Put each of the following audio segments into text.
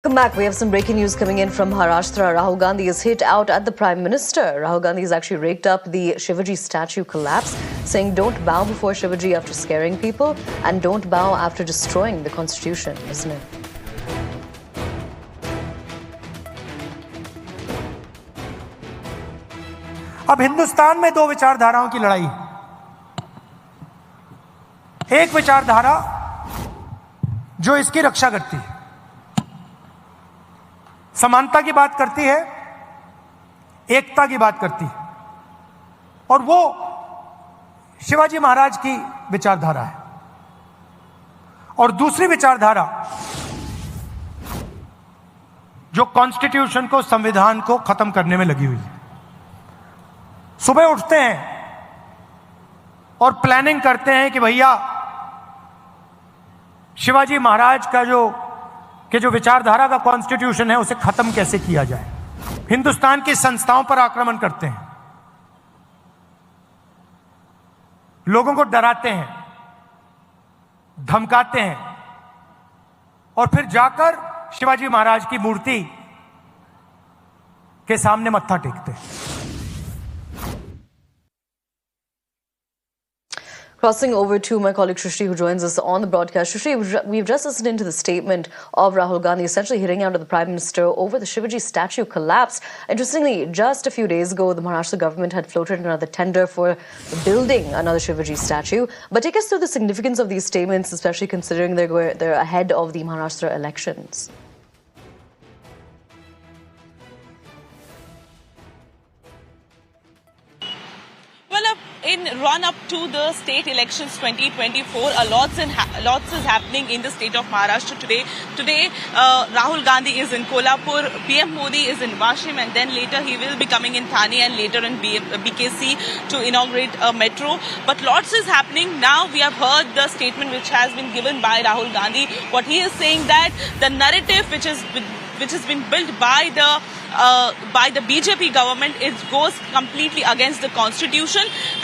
Welcome back. We have some breaking news coming in from Maharashtra. Rahul Gandhi is hit out at the Prime Minister. Rahul Gandhi has actually raked up the Shivaji statue collapse, saying don't bow before Shivaji after scaring people and don't bow after destroying the constitution. Listen in. अब हिंदुस्तान में दो विचारधाराओं की लड़ाई। एक विचारधारा जो इसकी रक्षा करती है, समानता की बात करती है, एकता की बात करती है, और वो शिवाजी महाराज की विचारधारा है। और दूसरी विचारधारा जो कॉन्स्टिट्यूशन को, संविधान को खत्म करने में लगी हुई है। सुबह उठते हैं और प्लानिंग करते हैं कि भैया शिवाजी महाराज का जो विचारधारा का कॉन्स्टिट्यूशन है उसे खत्म कैसे किया जाए। हिंदुस्तान की संस्थाओं पर आक्रमण करते हैं, लोगों को डराते हैं, धमकाते हैं और फिर जाकर शिवाजी महाराज की मूर्ति के सामने मत्था टेकते हैं। Crossing over to my colleague Shrishti, who joins us on the broadcast. Shrishti, we've just listened into the statement of Rahul Gandhi, essentially hitting out at the Prime Minister over the Shivaji statue collapse. Interestingly, just a few days ago, the Maharashtra government had floated another tender for building another Shivaji statue. But take us through the significance of these statements, especially considering they're ahead of the Maharashtra elections. In run-up to the state elections 2024, lots is happening in the state of Maharashtra today. Today, Rahul Gandhi is in Kolhapur, PM Modi is in Washim, and then later he will be coming in Thane and later in BKC to inaugurate a metro. But lots is happening. Now we have heard the statement which has been given by Rahul Gandhi. What he is saying that the narrative which has been built by the BJP government, it goes completely against the constitution,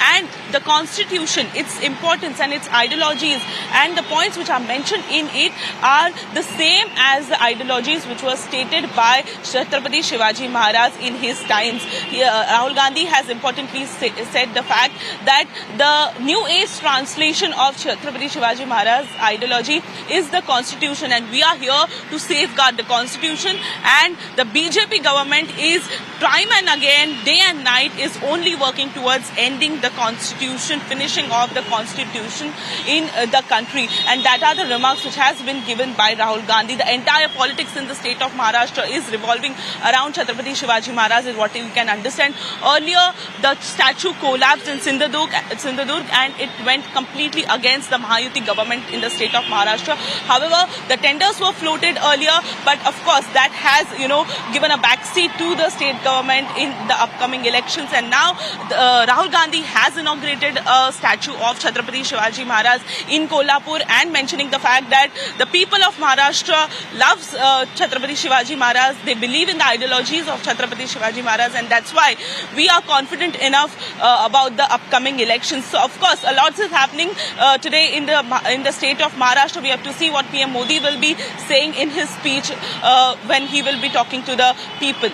and the constitution, its importance and its ideologies and the points which are mentioned in it are the same as the ideologies which were stated by Chhatrapati Shivaji Maharaj in his times. Rahul Gandhi has importantly said the fact that the new age translation of Chhatrapati Shivaji Maharaj's ideology is the constitution, and we are here to safeguard the constitution, and the BJP government is time and again, day and night, is only working towards ending the constitution, finishing off the constitution in the country. And that are the remarks which has been given by Rahul Gandhi. The entire politics in the state of Maharashtra is revolving around Chhatrapati Shivaji Maharaj, is what you can understand. Earlier, the statue collapsed in Sindhudurg, and it went completely against the Mahayuti government in the state of Maharashtra. However, the tenders were floated earlier, but of course that has, given a backseat to the state government in the upcoming elections. And now Rahul Gandhi has inaugurated a statue of Chhatrapati Shivaji Maharaj in Kolhapur, and mentioning the fact that the people of Maharashtra loves Chhatrapati Shivaji Maharaj. They believe in the ideologies of Chhatrapati Shivaji Maharaj, and that's why we are confident enough about the upcoming elections. So of course a lot is happening today in the state of Maharashtra. We have to see what PM Modi will be saying in his speech when he will be talking to the people.